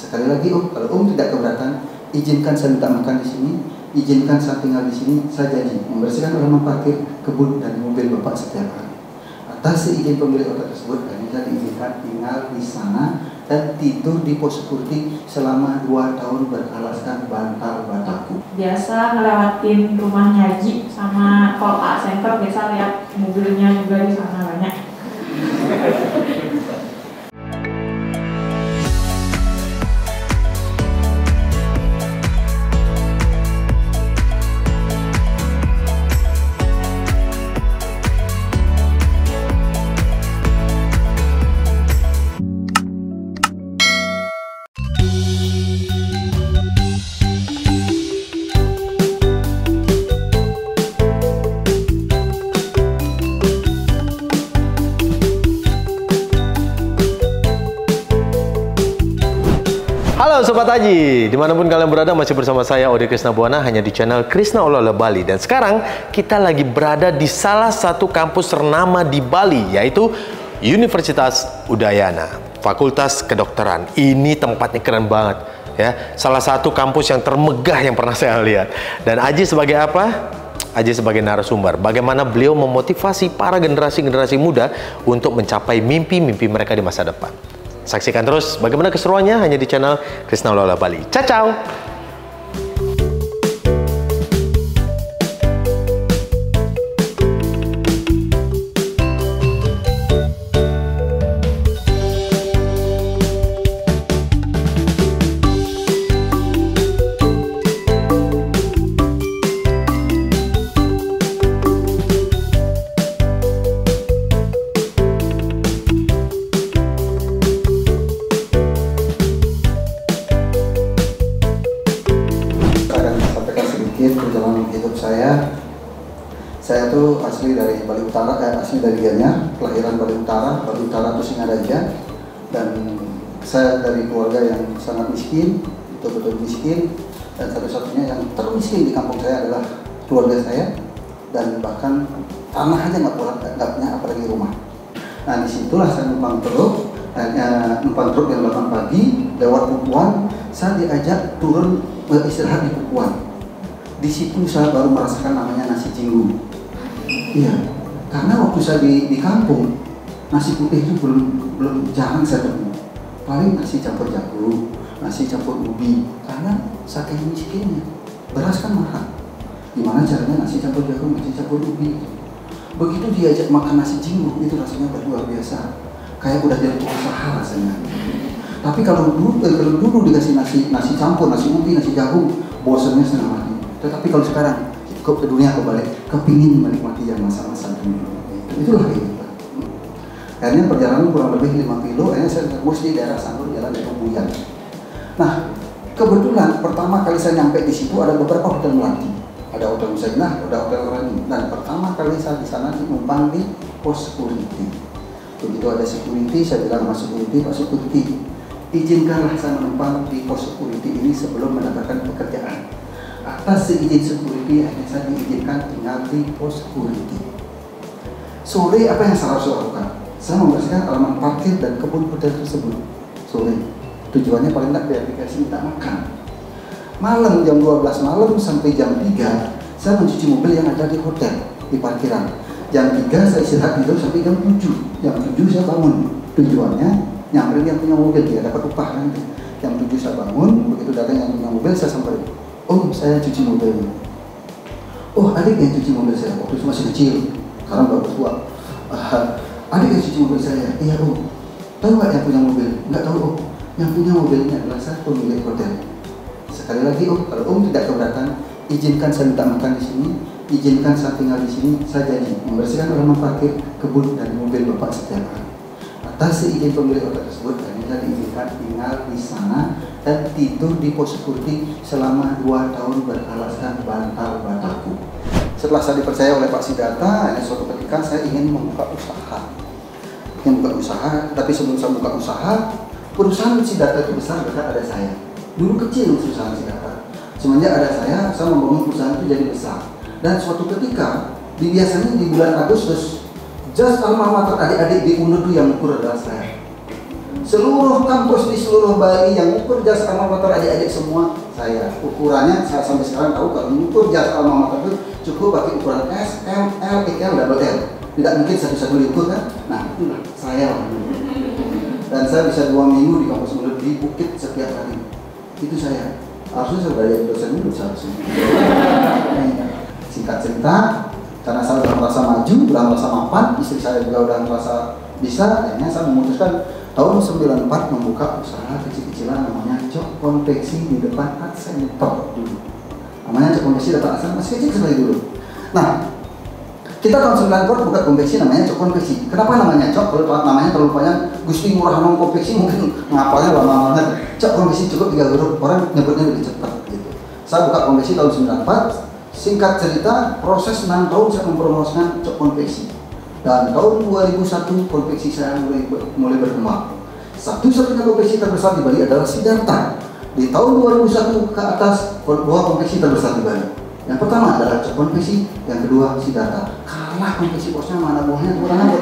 Sekali lagi Om, kalau Om tidak keberatan, izinkan saya minta makan di sini, izinkan saya tinggal di sini, saya janji membersihkan halaman parkir, kebun, dan mobil Bapak setiap hari. Atas izin pemilik hotel tersebut, saya diizinkan tinggal di sana dan tidur di pos security selama 2 tahun beralaskan bantal bataku. Biasa ngelewatin rumahnya Haji, sama kalau Pak Center biasa lihat mobilnya juga di sana banyak. Halo Sobat Haji, dimanapun kalian berada masih bersama saya Odi Krisna Buana hanya di channel Krisna Olahraga Bali. Dan sekarang kita lagi berada di salah satu kampus ternama di Bali, yaitu Universitas Udayana, Fakultas Kedokteran. Ini tempatnya keren banget ya, salah satu kampus yang termegah yang pernah saya lihat. Dan Haji sebagai apa? Haji sebagai narasumber, bagaimana beliau memotivasi para generasi-generasi muda untuk mencapai mimpi-mimpi mereka di masa depan. Saksikan terus bagaimana keseruannya hanya di channel Krisna Olahraga Bali. Ciao! Perjalanan hidup saya tuh asli dari Bali Utara, asli dari Gianyar, kelahiran Bali Utara itu Singaraja, dan saya dari keluarga yang sangat miskin, betul-betul miskin, dan satu-satunya yang termiskin di kampung saya adalah keluarga saya, dan bahkan tanah aja nggak punya apalagi rumah. Nah disitulah saya numpang truk yang 8 pagi lewat Pupuan, saya diajak turun beristirahat di Pupuan. Di situ saya baru merasakan namanya nasi cinggu. Iya, karena waktu saya di kampung, nasi putih itu belum jarang saya temui. Paling nasi campur jagung, nasi campur ubi, karena saking miskinnya. Beras kan mahal. Gimana caranya nasi campur jagung, nasi campur ubi? Begitu diajak makan nasi cinggu, itu rasanya luar biasa. Kayak udah jadi usaha rasanya. Tapi kalau dulu dikasih nasi campur, nasi ubi, nasi jagung, bosannya setengah mati. Tetapi kalau sekarang ke dunia kebalik, kepingin menikmati yang masa-masa dulu. Itulah kita. Akhirnya perjalanan kurang lebih 5 kilo, akhirnya saya tembus di daerah Sanur, jalan dari Buyan. Nah, kebetulan pertama kali saya nyampe di situ ada beberapa hotel melati. Ada hotel Musainah, ada hotel Rani. Dan pertama kali saya di sana numpang di pos security. Begitu ada security, saya bilang sama security, Pak Security, izinkanlah saya menumpang di pos security ini sebelum mendapatkan pekerjaan. Atas seizin security, akhirnya saya diizinkan tinggal di pos security. Sore apa yang saya harus lakukan? Saya membersihkan halaman parkir dan kebun hotel tersebut. Sore, tujuannya paling tidak biar dikasih minta makan. Malam jam 12 malam sampai jam 3, saya mencuci mobil yang ada di hotel, di parkiran. Jam 3 saya istirahat tidur sampai jam 7. Jam 7 saya bangun. Tujuannya nyamperin yang punya mobil, dia dapat upah nanti. Jam 7 saya bangun, begitu datang yang punya mobil saya samperin. Oh, saya cuci mobil. Oh, adik yang cuci mobil saya. Waktu itu masih kecil, sekarang baru tua. Adik yang cuci mobil saya. Iya, oh. Tahu nggak yang punya mobil? Nggak tahu, oh. Yang punya mobilnya adalah saya pemilik hotel. Sekali lagi, oh, kalau Om tidak keberatan, izinkan saya minta makan di sini, izinkan saya tinggal di sini, saya janji membersihkan halaman parkir, kebun, dan mobil Bapak setiap hari. Atas izin pemilik hotel tersebut, saya diizinkan tinggal di sana dan tidur di pos security selama 2 tahun beralaskan bantal bataku. Setelah saya dipercaya oleh Pak Sidata, suatu ketika saya ingin membuka usaha. Tapi sebelum saya buka usaha, perusahaan Sidata itu besar karena ada saya. Dulu kecil perusahaan Sidata. Semenjak ada saya membangun perusahaan itu jadi besar. Dan suatu ketika, biasanya di bulan Agustus, just alma mater adik-adik diundur yang ukur adalah saya. Seluruh kampus di seluruh Bali yang ukur jas alma mater adik-adik semua saya. Ukurannya saya sampai sekarang tahu kalau mengukur jas alma mater itu cukup pakai ukuran S, M, L, XL, double L. Tidak mungkin satu-satu diukur kan? Nah itulah saya. Dan saya bisa 2 minggu di kampus mulut di Bukit setiap hari. Itu saya. Harusnya saya belajar dosen dulu seharusnya. Singkat cerita, karena saya sudah merasa maju, sudah merasa mapan, istri saya juga sudah merasa bisa, akhirnya saya memutuskan tahun 94 membuka usaha kecil-kecilan namanya Cok Konveksi di depan Art Center dulu. Namanya Cok Konveksi depan Art Center, masih kecil sekali dulu. Nah, kita tahun 94 buka konveksi namanya Cok Konveksi. Kenapa namanya Cok? Kalau namanya terlalu panjang, Gusti Murah Hanong Konveksi mungkin ngapalnya lama banget. Cok Konveksi cukup 3 huruf, orang nyebutnya lebih cepat gitu. Saya buka konveksi tahun 94. Singkat cerita, proses 6 tahun saya mempromosikan Cok Konveksi. Dan tahun 2001 konveksi saya mulai berkembang. Satu-satunya konveksi terbesar di Bali adalah Siddhartha. Di tahun 2001 ke atas, 2 konveksi terbesar di Bali. Yang pertama adalah Cok Konveksi, yang kedua Siddhartha. Kalah konveksi bosnya, mana buahnya kurang aja.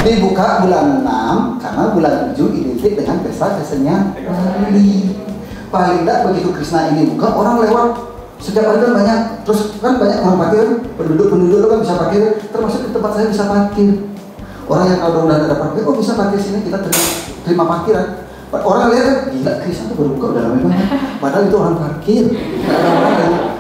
Dibuka bulan 6 karena bulan 7 identik dengan pesta kesenian Bali. Paling tidak begitu Krishna ini buka, orang lewat setiap hari kan banyak, terus kan banyak orang parkir, penduduk kan bisa parkir, termasuk di tempat saya bisa parkir. Orang yang kalau udah ada parkir, oh bisa parkir sini, kita terima parkiran. Orang lihat kan, gila Krishna tuh baru buka udah ramai banget, padahal itu orang parkir.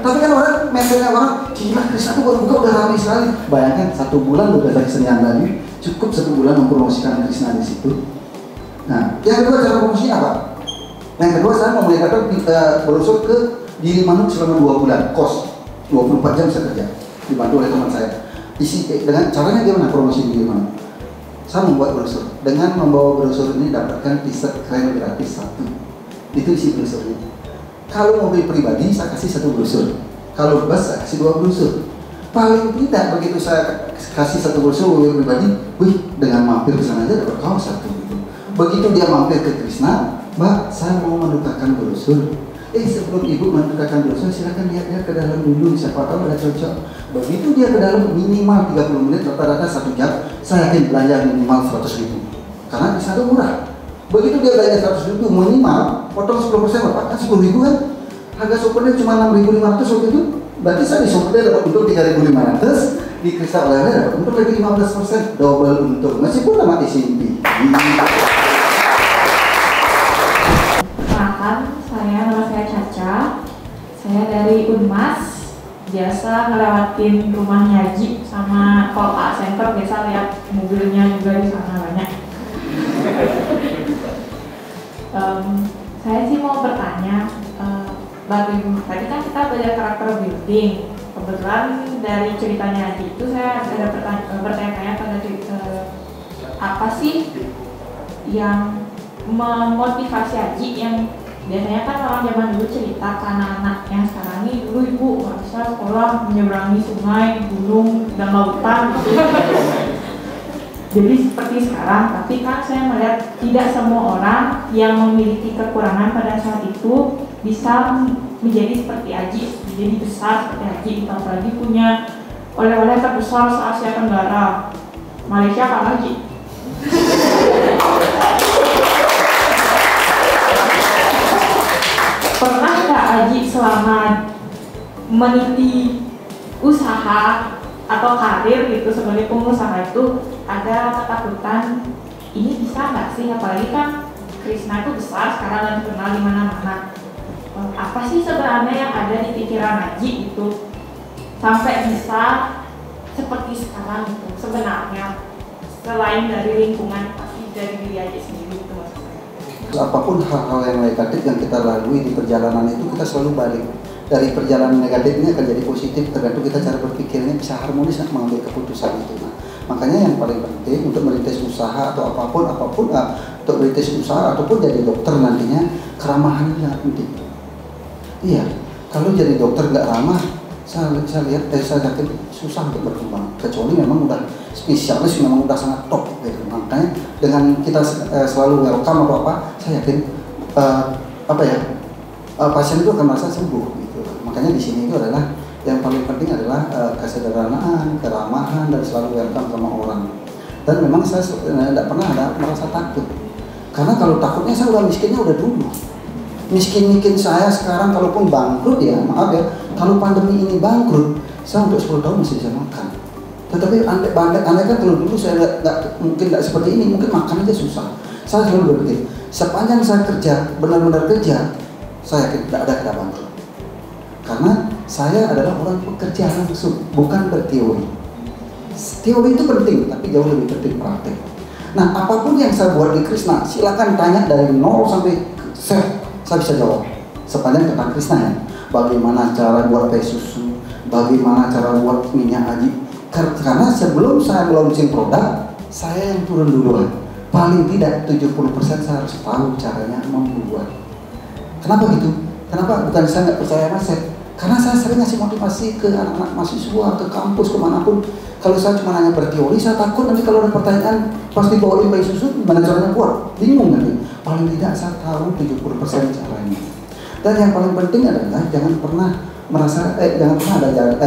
Tapi kan orang, mentalnya orang, gila Krishna tuh baru buka udah ramai sekali. Bayangkan 1 bulan udah kesenian tadi, cukup 1 bulan mempromosikan Krishna di situ. Nah, yang kedua cara promosinya apa? Yang kedua saya memulihkan brosur ke Gili Manuk selama 2 bulan, kos 24 jam saya kerja, dibantu oleh teman saya. Isi dengan caranya gimana promosi Gili Manuk? Saya membuat brosur. Dengan membawa brosur ini dapatkan t-shirt keren gratis 1. Itu isi brosurnya. Kalau mobil pribadi saya kasih 1 brosur. Kalau bus saya kasih 2 brosur. Paling tidak begitu saya kasih 1 brosur mobil pribadi, wih dengan mampir ke sana aja dapat kaos 1 gitu. Begitu dia mampir ke Krishna, Mbak saya mau menukarkan brosur. Sebelum ibu menukarkan brosur, silakan lihat ke dalam dulu, siapa tahu ada cocok. Begitu dia ke dalam minimal 30 menit, rata-rata 1 jam, saya yakin belanja minimal 100.000. Karena di sana murah. Begitu dia belanja 100.000 minimal, potong 10% berapa? Kan 10.000 kan? Harga souvenir cuma 6.500 waktu itu. Berarti saya di souvenir dapat untung 3.500, di kristal oleh dapat untung lagi 15%, double untung. Meskipun nama SMP. Nama saya Caca, saya dari Unmas, biasa ngelewatin rumahnya Haji sama kalau Pak Center biasa lihat mobilnya juga di sana banyak. Saya sih mau bertanya, tadi kan kita belajar karakter building. Kebetulan dari ceritanya Haji itu saya ada bertanya-tanya pada apa sih yang memotivasi Haji yang biasanya kan orang zaman dulu cerita ke anak-anak yang sekarang ini, dulu ibu nggak bisa sekolah menyeberangi sungai, gunung, dan lautan gitu. Jadi seperti sekarang, tapi kan saya melihat tidak semua orang yang memiliki kekurangan pada saat itu bisa menjadi seperti Haji, menjadi besar seperti Haji, apalagi punya oleh-oleh terbesar se-Asia Tenggara, Malaysia Pak Haji. Pernah nggak Haji selama meniti usaha atau karir gitu sebagai pengusaha itu ada ketakutan ini bisa nggak sih, apalagi kan Krishna itu besar sekarang dan dikenal di mana-mana. Apa sih sebenarnya yang ada di pikiran Haji itu sampai bisa seperti sekarang itu sebenarnya, selain dari lingkungan pasti dari diri Haji sendiri itu maksud saya. Apapun hal-hal yang negatif yang kita lalui di perjalanan itu kita selalu balik. Dari perjalanan negatif ini akan jadi positif, tergantung kita cara berpikirnya bisa harmonis untuk mengambil keputusan itu. Nah, makanya yang paling penting untuk merintis usaha atau apapun untuk merintis usaha ataupun jadi dokter nantinya, keramahan itu penting. Iya, kalau jadi dokter nggak ramah, saya yakin susah untuk berkembang. Kecuali memang udah spesialis, memang udah sangat top gitu. Makanya dengan kita selalu welcome atau apa, saya yakin pasien itu akan merasa sembuh. Makanya di sini itu adalah yang paling penting adalah kesederhanaan, keramahan, dan selalu welcome sama orang. Dan memang saya tidak pernah ada merasa takut. Karena kalau takutnya saya udah miskinnya udah dulu. Miskin saya sekarang kalaupun bangkrut ya, maaf ya, kalau pandemi ini bangkrut, saya untuk 10 tahun masih bisa makan. Tetapi andai kan kalau dulu saya mungkin tidak seperti ini, mungkin makan aja susah. Saya selalu berpikir, sepanjang saya kerja, benar-benar kerja, saya yakin tidak ada kata bangkrut. Karena saya adalah orang pekerja langsung, bukan berteori. Teori itu penting, tapi jauh lebih penting praktek. Nah, apapun yang saya buat di Krishna, silakan tanya dari 0 sampai saya bisa jawab. Sepanjang tentang Krishna ya. Bagaimana cara buat teh susu, bagaimana cara buat minyak aji. Karena sebelum saya launching produk, saya yang turun duluan. Paling tidak 70% saya harus tahu caranya membuat. Kenapa gitu? Kenapa? Bukan saya nggak percaya Mas, karena saya sering ngasih motivasi ke anak-anak mahasiswa, ke kampus, kemanapun. Kalau saya cuma hanya berteori, saya takut nanti kalau ada pertanyaan pasti bawain bayi susu, gimana caranya buat? Bingung nanti. Paling tidak saya tahu 70% caranya. Dan yang paling penting adalah jangan pernah merasa, jangan pernah ada jarak,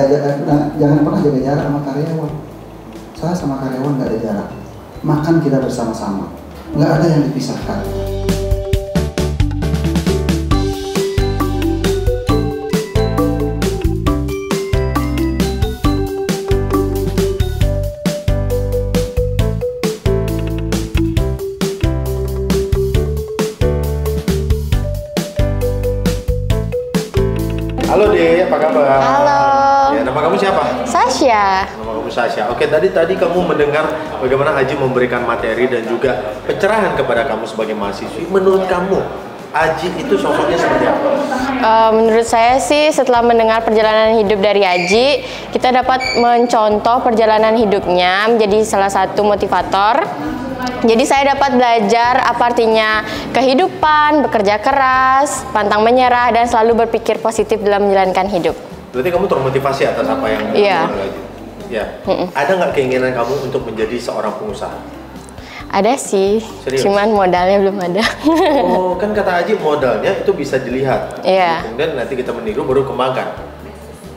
jangan pernah jaga jarak sama karyawan. Saya sama karyawan nggak ada jarak. Makan kita bersama-sama, nggak ada yang dipisahkan. Halo Dek, apa kabar? Halo. Ya, nama kamu siapa? Sasha. Nama kamu Sasha. Oke, tadi kamu mendengar bagaimana Aji memberikan materi dan juga pencerahan kepada kamu sebagai mahasiswi. Menurut kamu, Aji itu sosoknya seperti apa? Menurut saya sih setelah mendengar perjalanan hidup dari Aji, kita dapat mencontoh perjalanan hidupnya menjadi salah satu motivator. Jadi saya dapat belajar apa artinya kehidupan, bekerja keras, pantang menyerah, dan selalu berpikir positif dalam menjalankan hidup. Berarti kamu termotivasi atas apa yang Iya. Ya. Ada nggak keinginan kamu untuk menjadi seorang pengusaha? Ada sih, Serius? cuman modalnya belum ada. Oh, kan kata Aji modalnya itu bisa dilihat. Iya. Kemudian nanti kita meniru baru kembangkan.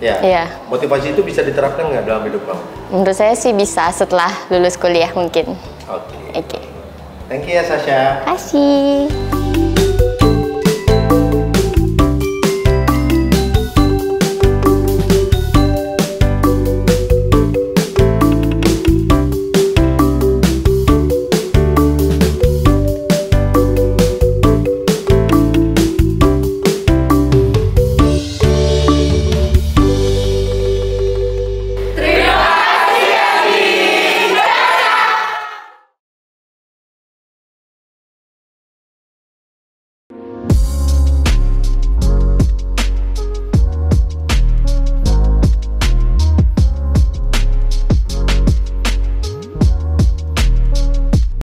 Ya. Iya. Motivasi itu bisa diterapkan nggak dalam hidup kamu? Menurut saya sih bisa setelah lulus kuliah mungkin. Oke. Oke. Thank you ya Sasha. Terima kasih.